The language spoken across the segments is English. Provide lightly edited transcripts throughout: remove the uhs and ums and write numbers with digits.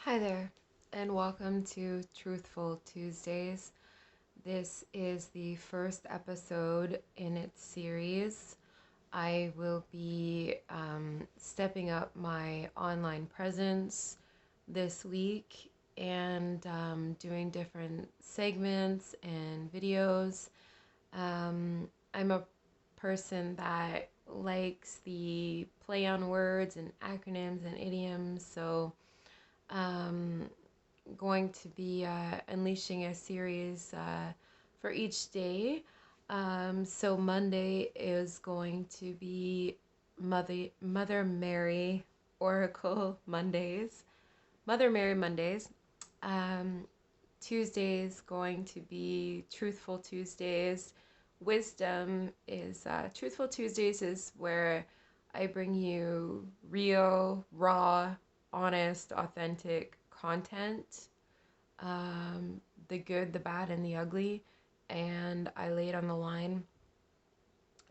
Hi there, and welcome to Truthful Tuesdays. This is the first episode in its series. I will be stepping up my online presence this week and doing different segments and videos. I'm a person that likes the play on words and acronyms and idioms, so um, going to be unleashing a series for each day. So Monday is going to be Mother Mary Oracle Mondays. Mother Mary Mondays. Um, Tuesday is going to be Truthful Tuesdays. Wisdom is Truthful Tuesdays is where I bring you real, raw, honest, authentic content, the good, the bad, and the ugly, and I lay it on the line.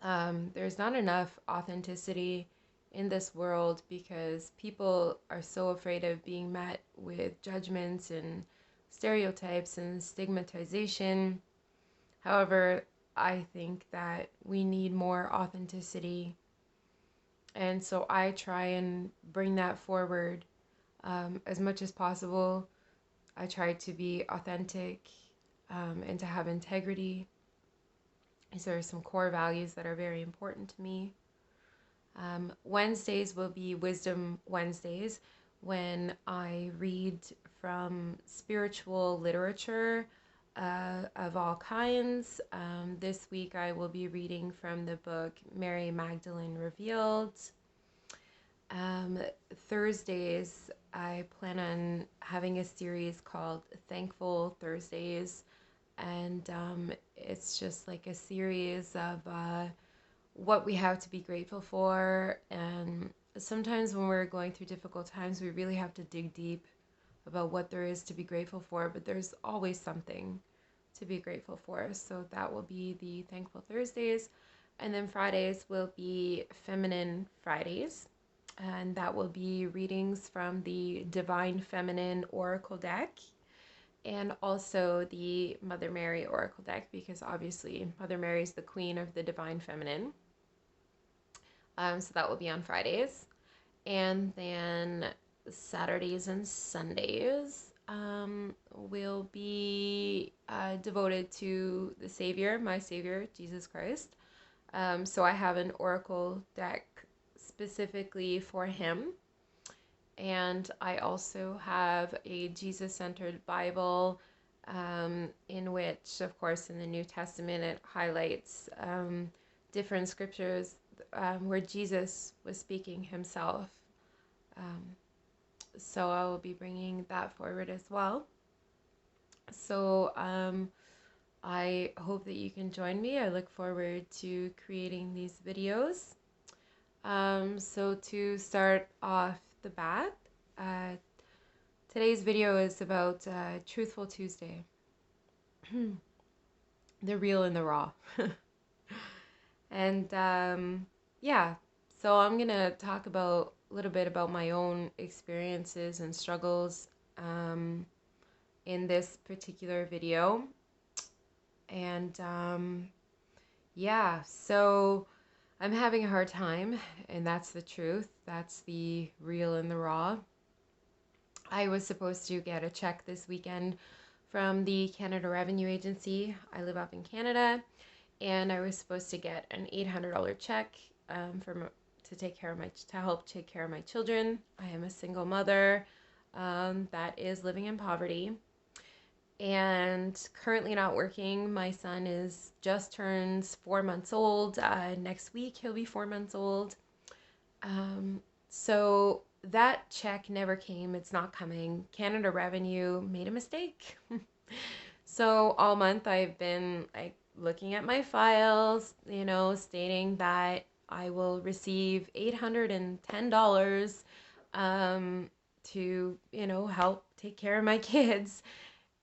There's not enough authenticity in this world because people are so afraid of being met with judgments and stereotypes and stigmatization. However, I think that we need more authenticity. And so I try and bring that forward as much as possible. I try to be authentic and to have integrity. These are some core values that are very important to me. Wednesdays will be Wisdom Wednesdays when I read from spiritual literature of all kinds. This week I will be reading from the book Mary Magdalene Revealed. Thursdays, I plan on having a series called Thankful Thursdays, and it's just like a series of what we have to be grateful for. And sometimes when we're going through difficult times, we really have to dig deep about what there is to be grateful for, but there's always something to be grateful for. So that will be the Thankful Thursdays. And then Fridays will be Feminine Fridays. And that will be readings from the Divine Feminine Oracle deck and also the Mother Mary Oracle deck, because obviously Mother Mary is the queen of the Divine Feminine. So that will be on Fridays. And then Saturdays and Sundays will be devoted to the Savior, my Savior, Jesus Christ. So I have an Oracle deck specifically for him. And I also have a Jesus-centered Bible in which, of course, in the New Testament, it highlights different scriptures where Jesus was speaking himself. Um, so I will be bringing that forward as well. So I hope that you can join me. I look forward to creating these videos. So to start off the bat, today's video is about Truthful Tuesday. The real and the raw. And yeah, so I'm gonna talk about a little bit about my own experiences and struggles in this particular video. And yeah, so I'm having a hard time, and that's the truth. That's the real and the raw. I was supposed to get a check this weekend from the Canada Revenue Agency. I live up in Canada, and I was supposed to get an $800 check to help take care of my children. I am a single mother that is living in poverty and currently not working. My son is just turns 4 months old. Next week he'll be 4 months old. So that check never came. It's not coming. Canada Revenue made a mistake. So all month I've been like looking at my files, stating that I will receive $810 to, help take care of my kids.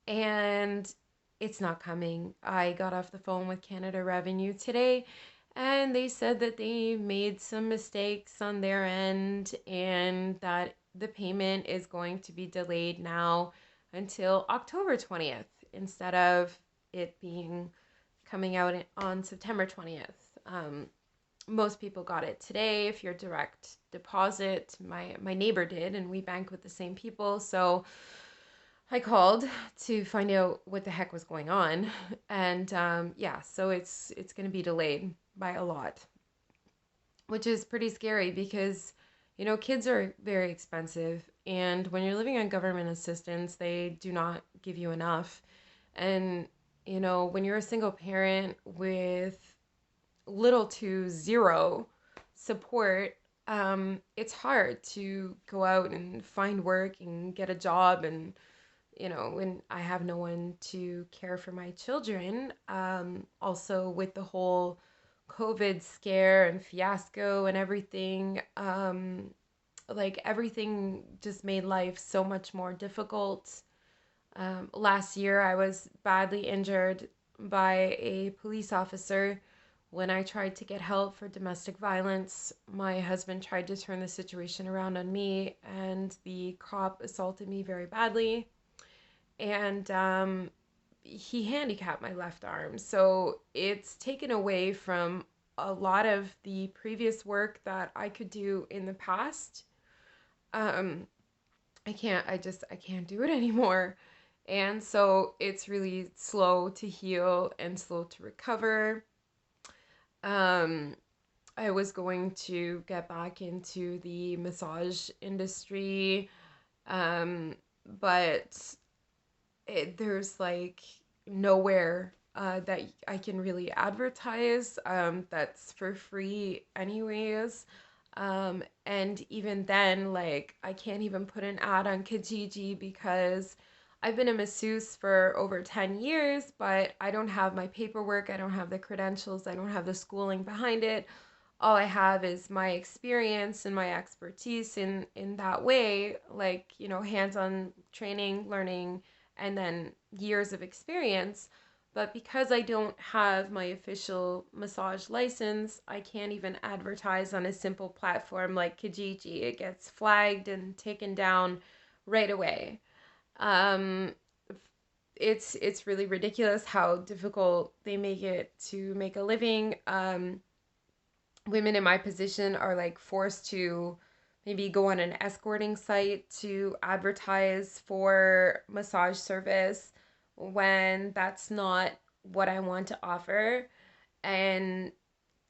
And it's not coming. I got off the phone with Canada Revenue today, and they said that they made some mistakes on their end and that the payment is going to be delayed now until October 20th instead of it being coming out on September 20th. Most people got it today if you're direct deposit. My neighbor did, and we bank with the same people. So I called to find out what the heck was going on. And yeah, so it's going to be delayed by a lot, which is pretty scary because, kids are very expensive. And when you're living on government assistance, they do not give you enough. And, when you're a single parent with little to zero support, it's hard to go out and find work and get a job. And, when I have no one to care for my children, also with the whole COVID scare and fiasco and everything, like everything just made life so much more difficult. Last year, I was badly injured by a police officer when I tried to get help for domestic violence. My husband tried to turn the situation around on me, and the cop assaulted me very badly. And he handicapped my left arm. So it's taken away from a lot of the previous work that I could do in the past. Um, I can't do it anymore. And so it's really slow to heal and slow to recover. Um, I was going to get back into the massage industry, um, but there's like nowhere that I can really advertise that's for free anyways. And even then, like, I can't even put an ad on Kijiji because I've been a masseuse for over 10 years, but I don't have my paperwork, I don't have the credentials, I don't have the schooling behind it. All I have is my experience and my expertise in that way, like, hands-on training, learning, and then years of experience. But because I don't have my official massage license, I can't even advertise on a simple platform like Kijiji. It gets flagged and taken down right away. Um, it's really ridiculous how difficult they make it to make a living. Women in my position are like forced to maybe go on an escorting site to advertise for massage service when that's not what I want to offer. And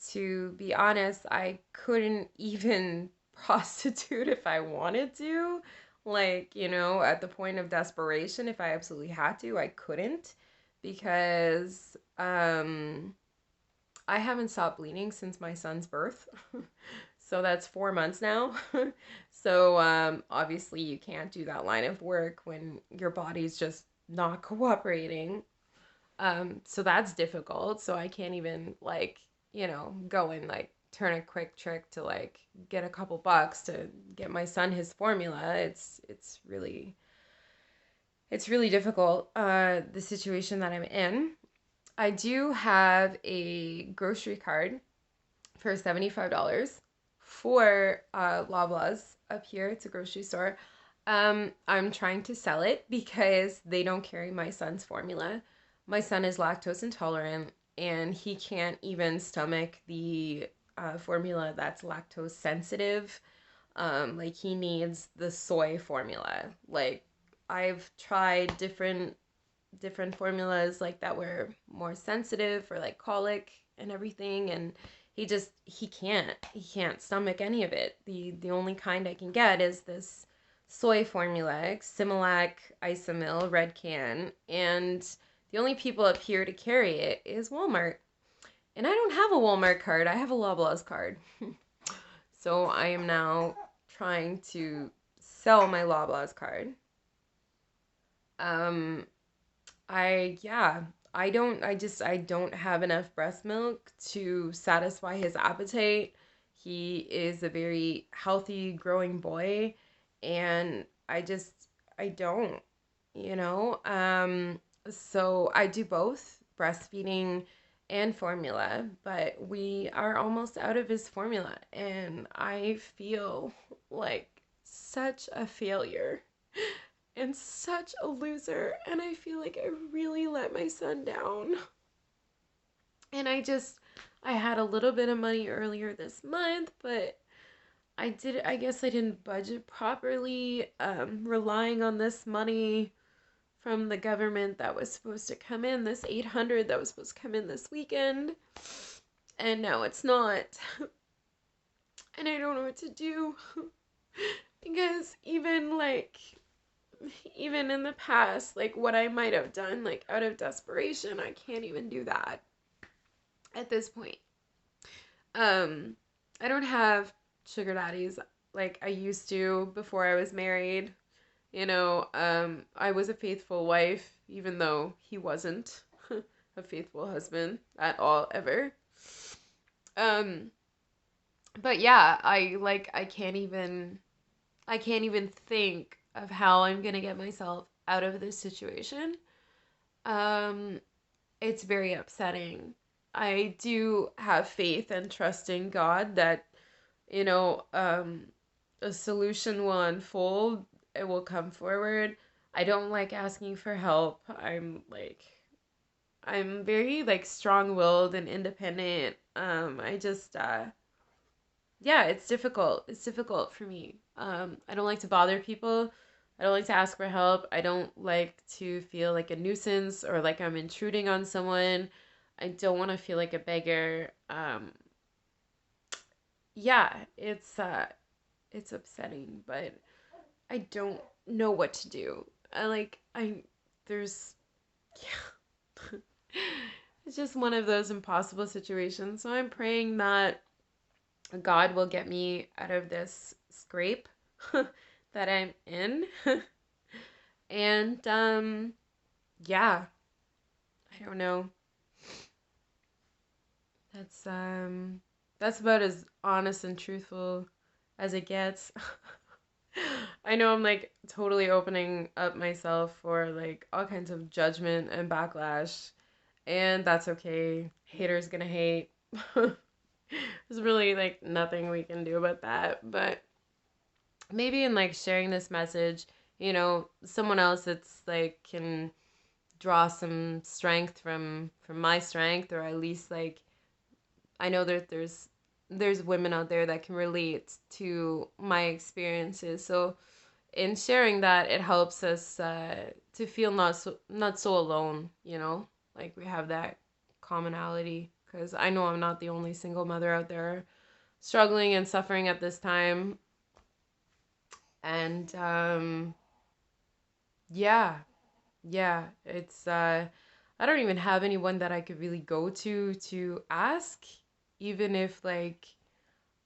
to be honest, I couldn't even prostitute if I wanted to. Like, at the point of desperation, if I absolutely had to, I couldn't because I haven't stopped bleeding since my son's birth. So that's 4 months now. So obviously, you can't do that line of work when your body's just not cooperating. So that's difficult. So I can't even, like, go and like turn a quick trick to like get a couple bucks to get my son his formula. It's really difficult, the situation that I'm in. I do have a grocery card for $75 for Loblaws up here. It's a grocery store. I'm trying to sell it because they don't carry my son's formula. My son is lactose intolerant and he can't even stomach the formula that's lactose sensitive. Like he needs the soy formula. Like I've tried different formulas like that were more sensitive for like colic and everything, and he can't stomach any of it. The only kind I can get is this soy formula, Similac Isomil red can, and the only people up here to carry it is Walmart. And I don't have a Walmart card, I have a Loblaws card. So I am now trying to sell my Loblaws card. um yeah, I don't have enough breast milk to satisfy his appetite. He is a very healthy growing boy, and I don't, you know. So I do both breastfeeding and formula, but we are almost out of his formula, and I feel like such a failure and such a loser. And I feel like I really let my son down. And I had a little bit of money earlier this month, but I guess I didn't budget properly, relying on this money from the government that was supposed to come in, this 800 that was supposed to come in this weekend. And now it's not. And I don't know what to do. Because even in the past, like what I might have done, like out of desperation, I can't even do that at this point. I don't have sugar daddies like I used to before I was married. I was a faithful wife, even though he wasn't a faithful husband at all, ever. Um, but yeah, I can't even think of how I'm gonna get myself out of this situation. Um, it's very upsetting. I do have faith and trust in God that, you know, um, a solution will unfold. It will come forward. I don't like asking for help. I'm very like strong-willed and independent. I just yeah, it's difficult. It's difficult for me. I don't like to bother people. I don't like to ask for help. I don't like to feel like a nuisance or like I'm intruding on someone. I don't want to feel like a beggar. Yeah, it's upsetting, but I don't know what to do. There's, yeah. It's just one of those impossible situations. So I'm praying that God will get me out of this scrape that I'm in. And yeah, I don't know. That's about as honest and truthful as it gets. I know I'm like totally opening up myself for like all kinds of judgment and backlash, and that's okay. Haters gonna hate. There's really like nothing we can do about that, but maybe in like sharing this message, someone else that's like can draw some strength from my strength, or at least like I know that there's women out there that can relate to my experiences. So in sharing that, it helps us to feel not so alone. Like we have that commonality. Because I know I'm not the only single mother out there struggling and suffering at this time. And yeah, yeah, it's I don't even have anyone that I could really go to ask, even if like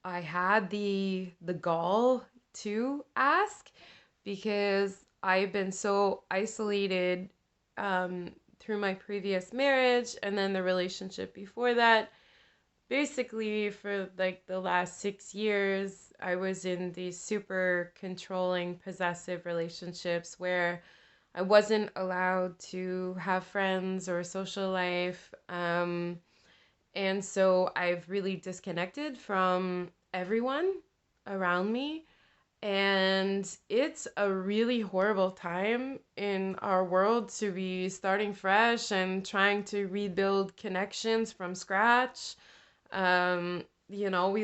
I had the gall to ask, because I've been so isolated through my previous marriage and then the relationship before that. Basically, for like the last 6 years, I was in these super controlling, possessive relationships where I wasn't allowed to have friends or social life. And so I've really disconnected from everyone around me. And it's a really horrible time in our world to be starting fresh and trying to rebuild connections from scratch. We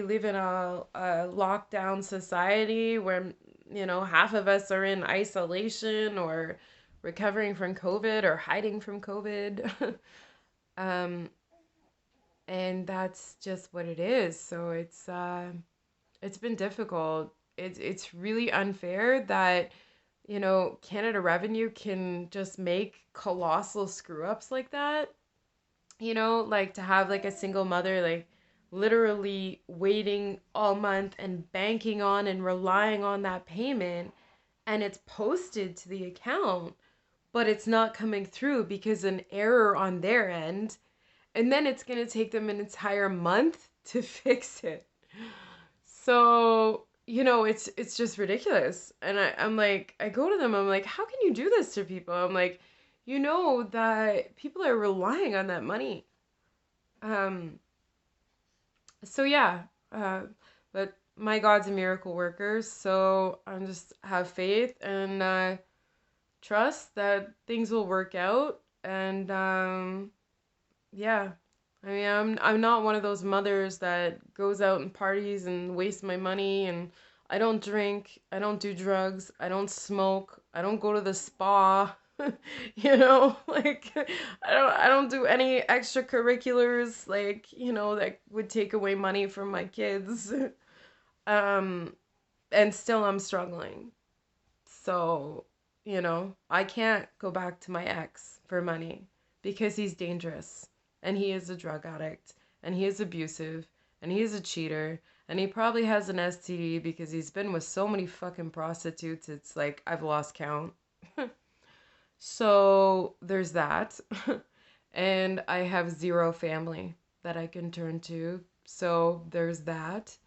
live in a lockdown society where, half of us are in isolation or recovering from COVID or hiding from COVID. um, and that's just what it is. So it's been difficult. It's really unfair that, Canada Revenue can just make colossal screw ups like that. Like to have like a single mother like literally waiting all month and banking on and relying on that payment, and it's posted to the account, but it's not coming through because an error on their end, and then it's going to take them an entire month to fix it. So, it's just ridiculous. And I'm like, I go to them, I'm like, how can you do this to people? I'm like, that people are relying on that money. Um, so yeah, but my God's a miracle worker, so I'm just have faith and trust that things will work out. And yeah, I mean, I'm not one of those mothers that goes out and parties and wastes my money. And I don't drink, I don't do drugs, I don't smoke, I don't go to the spa. Like I don't do any extracurriculars, like, that would take away money from my kids. Um, and still I'm struggling. So, I can't go back to my ex for money because he's dangerous and he is a drug addict and he is abusive and he is a cheater and he probably has an STD because he's been with so many fucking prostitutes. It's like I've lost count. So, there's that. And I have zero family that I can turn to. So, there's that.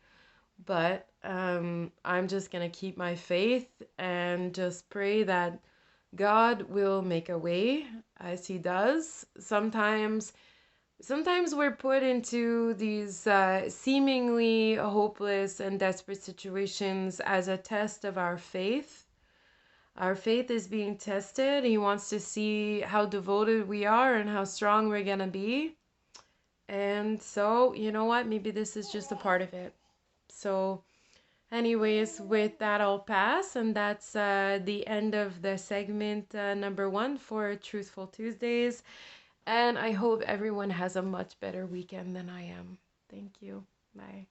But I'm just going to keep my faith and just pray that God will make a way as he does. Sometimes we're put into these seemingly hopeless and desperate situations as a test of our faith. Our faith is being tested. He wants to see how devoted we are and how strong we're going to be. And so, you know what? Maybe this is just a part of it. So, anyways, with that, I'll pass. And that's the end of the segment number 1 for Truthful Tuesdays. And I hope everyone has a much better weekend than I am. Thank you. Bye.